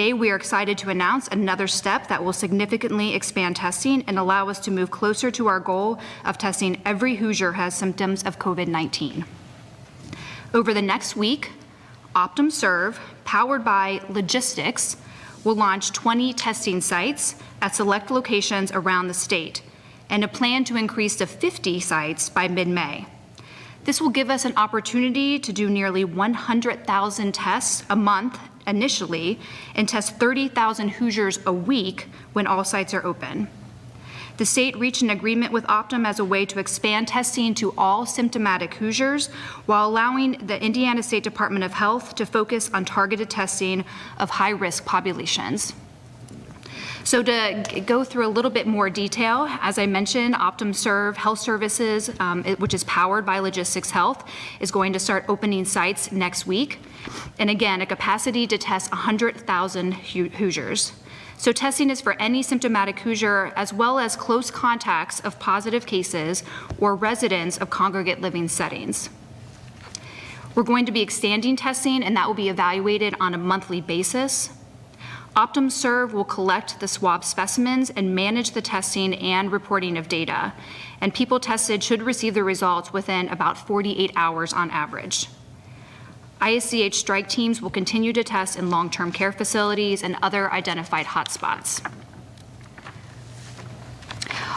Today, we are excited to announce another step that will significantly expand testing and allow us to move closer to our goal of testing every Hoosier who has symptoms of COVID-19. Over the next week, Optum Serve, powered by Logistics, will launch 20 testing sites at select locations around the state and a plan to increase to 50 sites by mid-May. This will give us an opportunity to do nearly 100,000 tests a month initially and test 30,000 Hoosiers a week when all sites are open. The state reached an agreement with Optum as a way to expand testing to all symptomatic Hoosiers while allowing the Indiana State Department of Health to focus on targeted testing of high-risk populations. So to go through a little bit more detail, as I mentioned, Optum Serve Health Services, which is powered by Logistics Health, is going to start opening sites next week. And again, a capacity to test 100,000 Hoosiers. So testing is for any symptomatic Hoosier as well as close contacts of positive cases or residents of congregate living settings. We're going to be extending testing, and that will be evaluated on a monthly basis. Optum Serve will collect the swab specimens and manage the testing and reporting of data, and people tested should receive the results within about 48 hours on average. ISCH strike teams will continue to test in long-term care facilities and other identified hotspots.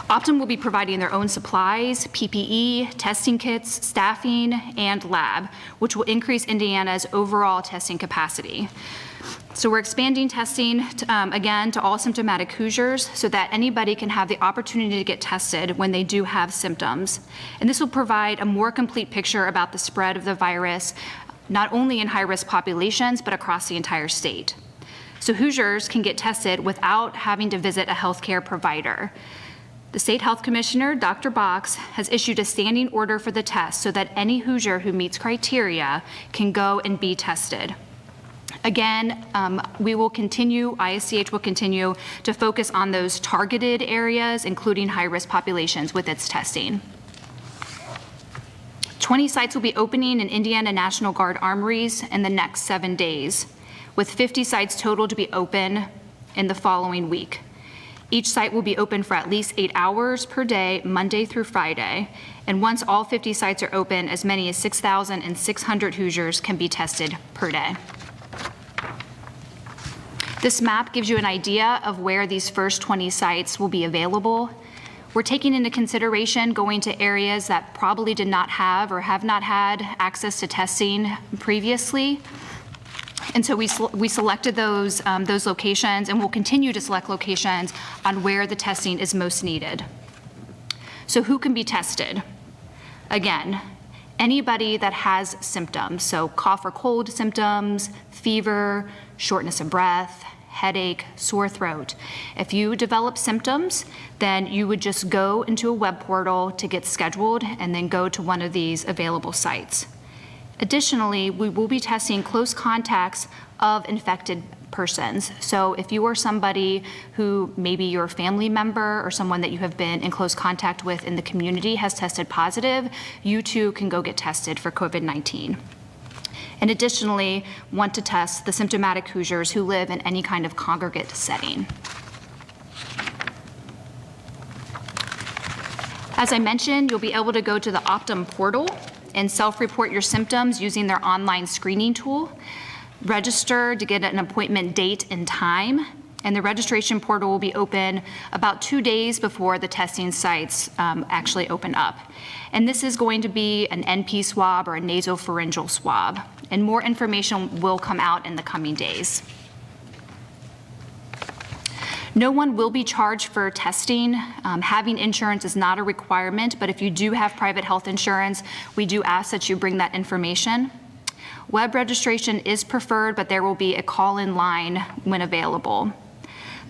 Optum will be providing their own supplies, PPE, testing kits, staffing, and lab, which will increase Indiana's overall testing capacity. So we're expanding testing, again, to all symptomatic Hoosiers so that anybody can have the opportunity to get tested when they do have symptoms. And this will provide a more complete picture about the spread of the virus, not only in high-risk populations, but across the entire state. So Hoosiers can get tested without having to visit a healthcare provider. The State Health Commissioner, Dr. Box, has issued a standing order for the test so that any Hoosier who meets criteria can go and be tested. Again, ISCH will continue to focus on those targeted areas, including high-risk populations with its testing. 20 sites will be opening in Indiana National Guard armories in the next 7 days, with 50 sites total to be open in the following week. Each site will be open for at least 8 hours per day, Monday through Friday, and once all 50 sites are open, as many as 6,600 Hoosiers can be tested per day. This map gives you an idea of where these first 20 sites will be available. We're taking into consideration going to areas that probably did not have or have not had access to testing previously. And so we selected those locations, and we'll continue to select locations on where the testing is most needed. So who can be tested? Again, anybody that has symptoms, so cough or cold symptoms, fever, shortness of breath, headache, sore throat. If you develop symptoms, then you would just go into a web portal to get scheduled and then go to one of these available sites. Additionally, we will be testing close contacts of infected persons. So if you are somebody who maybe your family member or someone that you have been in close contact with in the community has tested positive, you too can go get tested for COVID-19. And additionally, want to test the symptomatic Hoosiers who live in any kind of congregate setting. As I mentioned, you'll be able to go to the Optum portal and self-report your symptoms using their online screening tool, register to get an appointment date and time, and the registration portal will be open about 2 days before the testing sites actually open up. And this is going to be an NP swab or a nasopharyngeal swab, and more information will come out in the coming days. No one will be charged for testing. Having insurance is not a requirement, but if you do have private health insurance, we do ask that you bring that information. Web registration is preferred, but there will be a call-in line when available.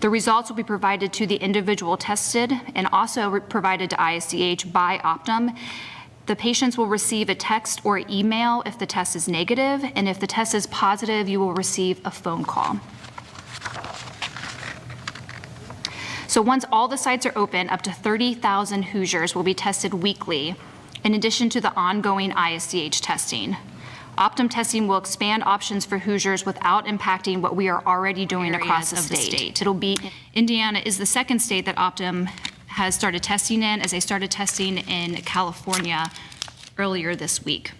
The results will be provided to the individual tested and also provided to ISCH by Optum. The patients will receive a text or email if the test is negative, and if the test is positive, you will receive a phone call. So once all the sites are open, up to 30,000 Hoosiers will be tested weekly, in addition to the ongoing ISCH testing. Optum testing will expand options for Hoosiers without impacting what we are already doing across the state. Indiana is the second state that Optum has started testing in, as they started testing in California earlier this week.